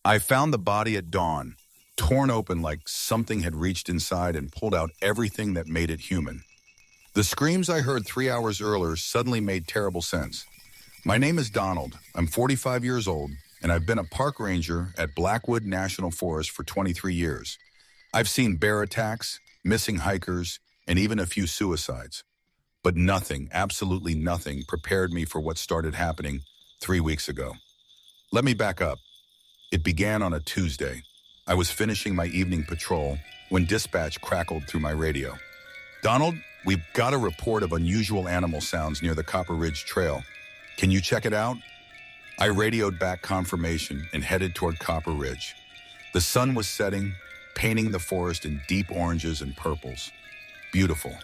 I found the body at dawn, torn open like something had reached inside and pulled out everything that made it human. The screams I heard 3 hours earlier suddenly made terrible sense. My name is Donald. I'm 45 years old, and I've been a park ranger at Blackwood National Forest for 23 years. I've seen bear attacks, missing hikers, and even a few suicides. But nothing, absolutely nothing, prepared me for what started happening 3 weeks ago. Let me back up. It began on a Tuesday. I was finishing my evening patrol when dispatch crackled through my radio. Donald, we've got a report of unusual animal sounds near the Copper Ridge Trail. Can you check it out? I radioed back confirmation and headed toward Copper Ridge. The sun was setting, painting the forest in deep oranges and purples. Beautiful.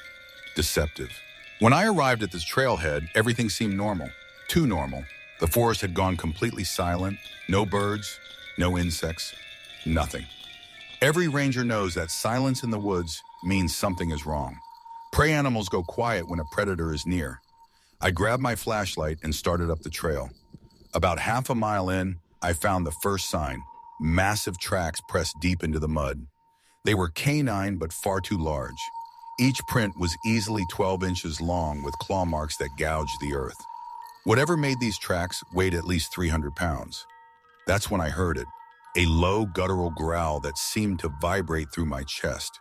Deceptive. When I arrived at this trailhead, everything seemed normal. Too normal. The forest had gone completely silent. No birds, no insects, nothing. Every ranger knows that silence in the woods means something is wrong. Prey animals go quiet when a predator is near. I grabbed my flashlight and started up the trail. About half a mile in, I found the first sign, massive tracks pressed deep into the mud. They were canine but far too large. Each print was easily 12 inches long with claw marks that gouged the earth. Whatever made these tracks weighed at least 300 pounds. That's when I heard it, a low guttural growl that seemed to vibrate through my chest.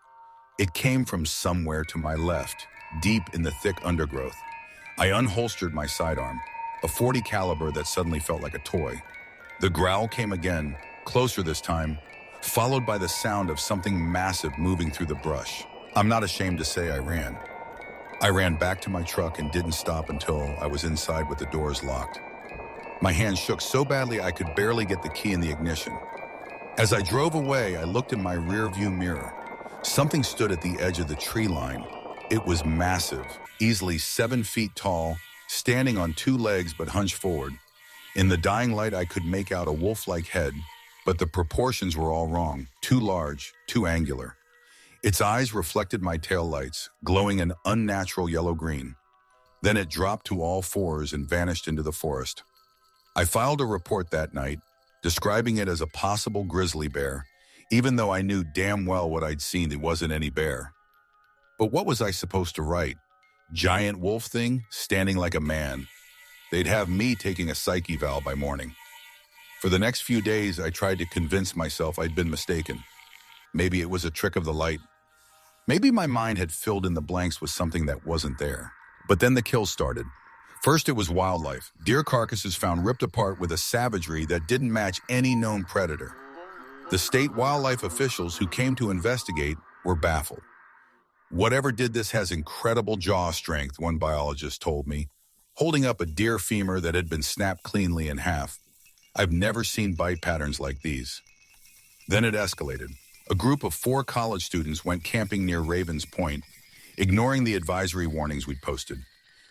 It came from somewhere to my left, deep in the thick undergrowth. I unholstered my sidearm, a .40 caliber that suddenly felt like a toy. The growl came again, closer this time, followed by the sound of something massive moving through the brush. I'm not ashamed to say I ran. I ran back to my truck and didn't stop until I was inside with the doors locked. My hands shook so badly I could barely get the key in the ignition. As I drove away, I looked in my rearview mirror. Something stood at the edge of the tree line. It was massive, easily 7 feet tall, standing on 2 legs but hunched forward. In the dying light, I could make out a wolf-like head, but the proportions were all wrong, too large, too angular. Its eyes reflected my taillights, glowing an unnatural yellow-green. Then it dropped to all fours and vanished into the forest. I filed a report that night, describing it as a possible grizzly bear, even though I knew damn well what I'd seen, it wasn't any bear. But what was I supposed to write? Giant wolf thing, standing like a man. They'd have me taking a psych eval by morning. For the next few days, I tried to convince myself I'd been mistaken. Maybe it was a trick of the light. Maybe my mind had filled in the blanks with something that wasn't there. But then the kills started. First, it was wildlife. Deer carcasses found ripped apart with a savagery that didn't match any known predator. The state wildlife officials who came to investigate were baffled. Whatever did this has incredible jaw strength, one biologist told me, holding up a deer femur that had been snapped cleanly in half. I've never seen bite patterns like these. Then it escalated. A group of 4 college students went camping near Ravens Point, ignoring the advisory warnings we'd posted.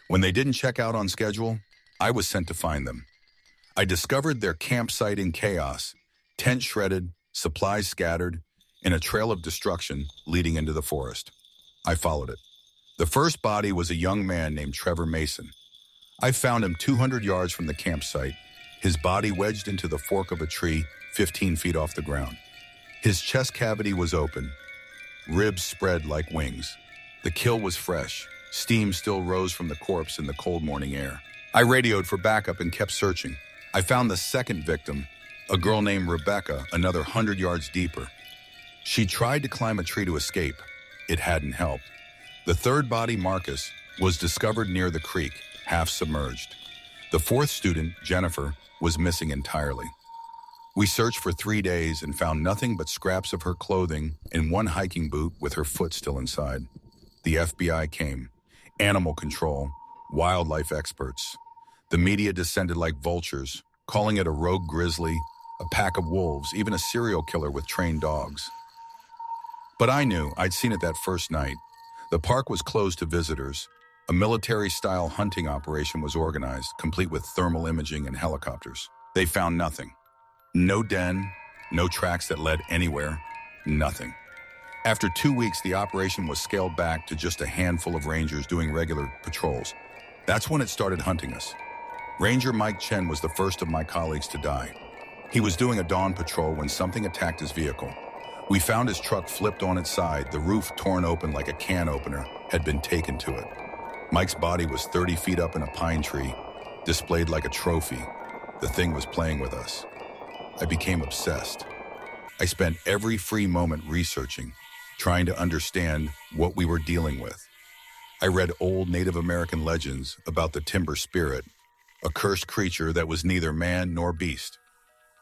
When they didn't check out on schedule, I was sent to find them. I discovered their campsite in chaos, tent shredded, supplies scattered, and a trail of destruction leading into the forest. I followed it. The first body was a young man named Trevor Mason. I found him 200 yards from the campsite, his body wedged into the fork of a tree 15 feet off the ground. His chest cavity was open, ribs spread like wings. The kill was fresh. Steam still rose from the corpse in the cold morning air. I radioed for backup and kept searching. I found the second victim, a girl named Rebecca, another 100 yards deeper. She tried to climb a tree to escape. It hadn't helped. The third body, Marcus, was discovered near the creek, half submerged. The fourth student, Jennifer, was missing entirely. We searched for 3 days and found nothing but scraps of her clothing and 1 hiking boot with her foot still inside. The FBI came. Animal control, wildlife experts. The media descended like vultures, calling it a rogue grizzly, a pack of wolves, even a serial killer with trained dogs. But I knew, I'd seen it that first night. The park was closed to visitors. A military-style hunting operation was organized, complete with thermal imaging and helicopters. They found nothing. No den, no tracks that led anywhere, nothing. After 2 weeks, the operation was scaled back to just a handful of rangers doing regular patrols. That's when it started hunting us. Ranger Mike Chen was the first of my colleagues to die. He was doing a dawn patrol when something attacked his vehicle. We found his truck flipped on its side, the roof torn open like a can opener had been taken to it. Mike's body was 30 feet up in a pine tree, displayed like a trophy. The thing was playing with us. I became obsessed. I spent every free moment researching, trying to understand what we were dealing with. I read old Native American legends about the timber spirit, a cursed creature that was neither man nor beast.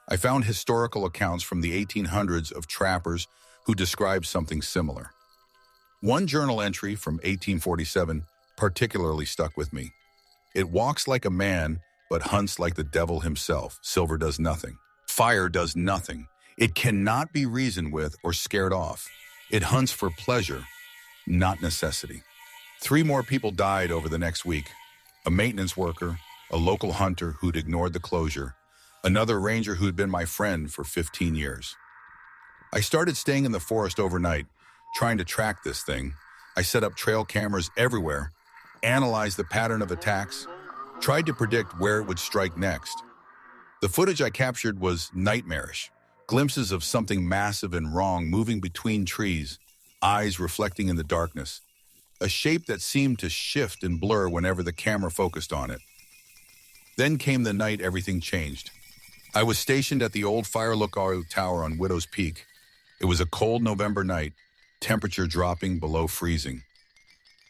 I found historical accounts from the 1800s of trappers who described something similar. One journal entry from 1847 particularly stuck with me. It walks like a man, but hunts like the devil himself. Silver does nothing. Fire does nothing. It cannot be reasoned with or scared off. It hunts for pleasure, not necessity. 3 more people died over the next week. A maintenance worker, a local hunter who'd ignored the closure, another ranger who'd been my friend for 15 years. I started staying in the forest overnight, trying to track this thing. I set up trail cameras everywhere, analyzed the pattern of attacks, tried to predict where it would strike next. The footage I captured was nightmarish. Glimpses of something massive and wrong moving between trees, eyes reflecting in the darkness. A shape that seemed to shift and blur whenever the camera focused on it. Then came the night everything changed. I was stationed at the old fire lookout tower on Widow's Peak. It was a cold November night, temperature dropping below freezing.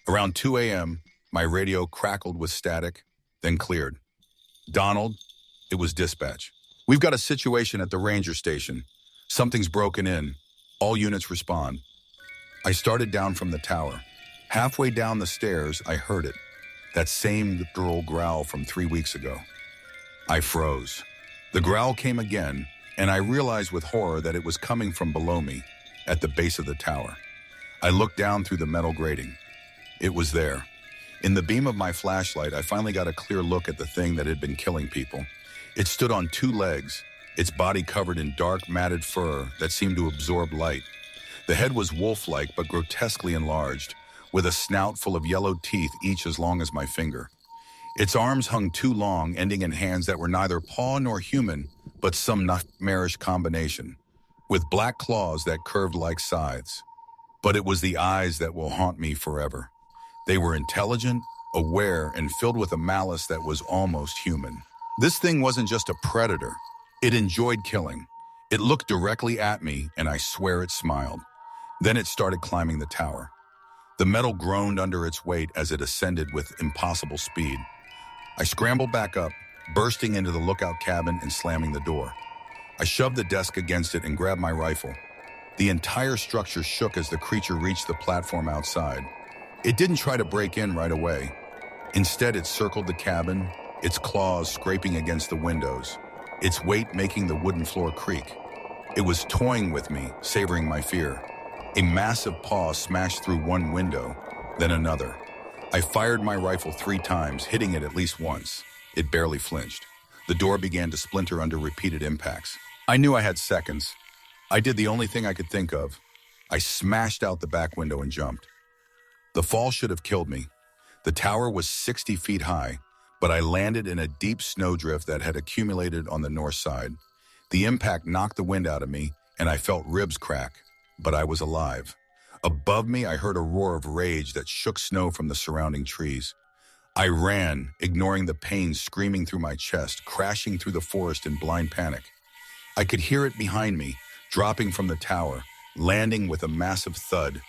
Around 2 a.m., my radio crackled with static, then cleared. Donald, it was dispatch. We've got a situation at the ranger station. Something's broken in. All units respond. I started down from the tower. Halfway down the stairs, I heard it. That same literal growl from 3 weeks ago. I froze. The growl came again, and I realized with horror that it was coming from below me, at the base of the tower. I looked down through the metal grating. It was there. In the beam of my flashlight, I finally got a clear look at the thing that had been killing people. It stood on 2 legs, its body covered in dark, matted fur that seemed to absorb light. The head was wolf-like but grotesquely enlarged, with a snout full of yellow teeth each as long as my finger. Its arms hung too long, ending in hands that were neither paw nor human, but some nightmarish combination, with black claws that curved like scythes. But it was the eyes that will haunt me forever. They were intelligent, aware, and filled with a malice that was almost human. This thing wasn't just a predator. It enjoyed killing. It looked directly at me, and I swear it smiled. Then it started climbing the tower. The metal groaned under its weight as it ascended with impossible speed. I scrambled back up, bursting into the lookout cabin and slamming the door. I shoved the desk against it and grabbed my rifle. The entire structure shook as the creature reached the platform outside. It didn't try to break in right away. Instead, it circled the cabin, its claws scraping against the windows, its weight making the wooden floor creak. It was toying with me, savoring my fear. A massive paw smashed through one window, then another. I fired my rifle 3 times, hitting it at least once. It barely flinched. The door began to splinter under repeated impacts. I knew I had seconds. I did the only thing I could think of. I smashed out the back window and jumped. The fall should have killed me. The tower was 60 feet high, but I landed in a deep snowdrift that had accumulated on the north side. The impact knocked the wind out of me, and I felt ribs crack, but I was alive. Above me, I heard a roar of rage that shook snow from the surrounding trees. I ran, ignoring the pain screaming through my chest, crashing through the forest in blind panic. I could hear it behind me, dropping from the tower, landing with a massive thud,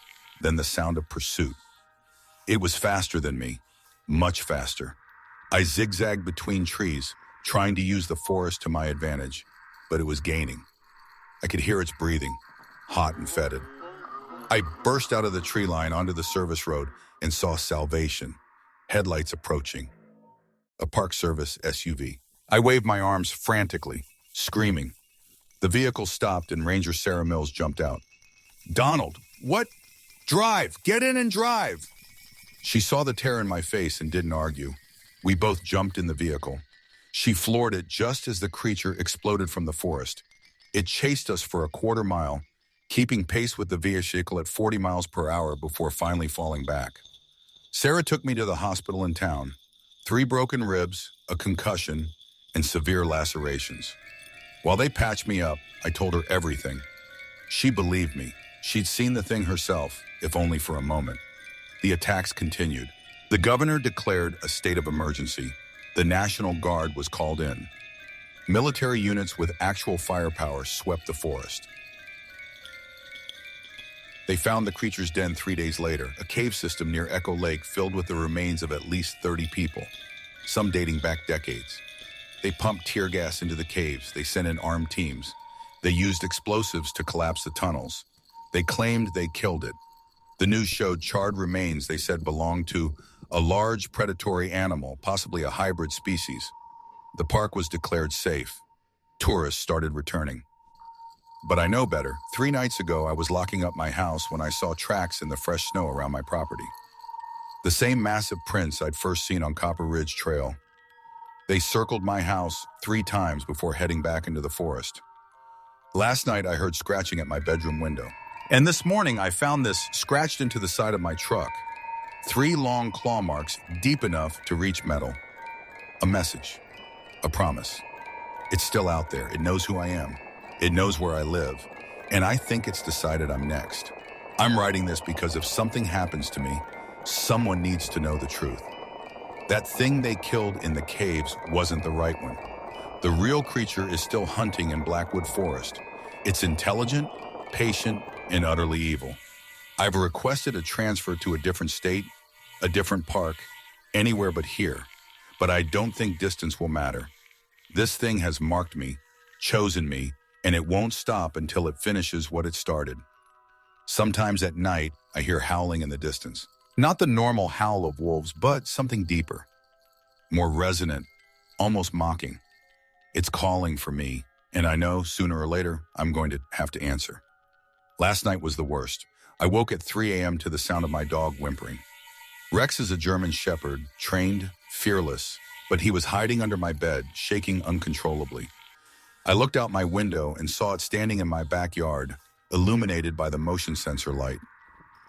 then the sound of pursuit. It was faster than me, much faster. I zigzagged between trees, trying to use the forest to my advantage, but it was gaining. I could hear its breathing, hot and fetid. I burst out of the tree line onto the service road and saw Salvation, headlights approaching. A Park Service SUV. I waved my arms frantically, screaming. The vehicle stopped and Ranger Sarah Mills jumped out. "Donald, what? Drive! Get in and drive!" She saw the terror in my face and didn't argue. We both jumped in the vehicle. She floored it just as the creature exploded from the forest. It chased us for a quarter mile, keeping pace with the vehicle at 40 miles per hour before finally falling back. Sarah took me to the hospital in town. 3 broken ribs, a concussion, and severe lacerations. While they patched me up, I told her everything. She believed me. She'd seen the thing herself, if only for a moment. The attacks continued. The governor declared a state of emergency. The National Guard was called in. Military units with actual firepower swept the forest. They found the creature's den 3 days later, a cave system near Echo Lake filled with the remains of at least 30 people, some dating back decades. They pumped tear gas into the caves. They sent in armed teams. They used explosives to collapse the tunnels. They claimed they killed it. The news showed charred remains they said belonged to a large predatory animal, possibly a hybrid species. The park was declared safe. Tourists started returning. But I know better. 3 nights ago, I was locking up my house when I saw tracks in the fresh snow around my property. The same massive prints I'd first seen on Copper Ridge Trail. They circled my house 3 times before heading back into the forest. Last night, I heard scratching at my bedroom window. And this morning, I found this scratched into the side of my truck. 3 long claw marks deep enough to reach metal. A message. A promise. It's still out there. It knows who I am. It knows where I live. And I think it's decided I'm next. I'm writing this because if something happens to me, someone needs to know the truth. That thing they killed in the caves wasn't the right one. The real creature is still hunting in Blackwood Forest. It's intelligent, patient, and utterly evil. I've requested a transfer to a different state, a different park, anywhere but here. But I don't think distance will matter. This thing has marked me, chosen me, and it won't stop until it finishes what it started. Sometimes at night, I hear howling in the distance. Not the normal howl of wolves, but something deeper, more resonant, almost mocking. It's calling for me, and I know sooner or later I'm going to have to answer. Last night was the worst. I woke at 3 a.m. to the sound of my dog whimpering. Rex is a German shepherd, trained, fearless, but he was hiding under my bed, shaking uncontrollably. I looked out my window and saw it standing in my backyard, illuminated by the motion sensor light.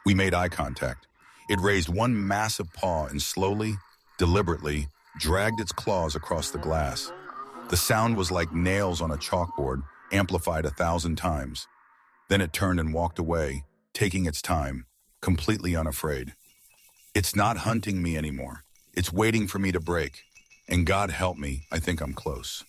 We made eye contact. It raised one massive paw and slowly, deliberately, dragged its claws across the glass. The sound was like nails on a chalkboard, amplified 1,000 times. Then it turned and walked away, taking its time, completely unafraid. It's not hunting me anymore. It's waiting for me to break. And God help me, I think I'm close.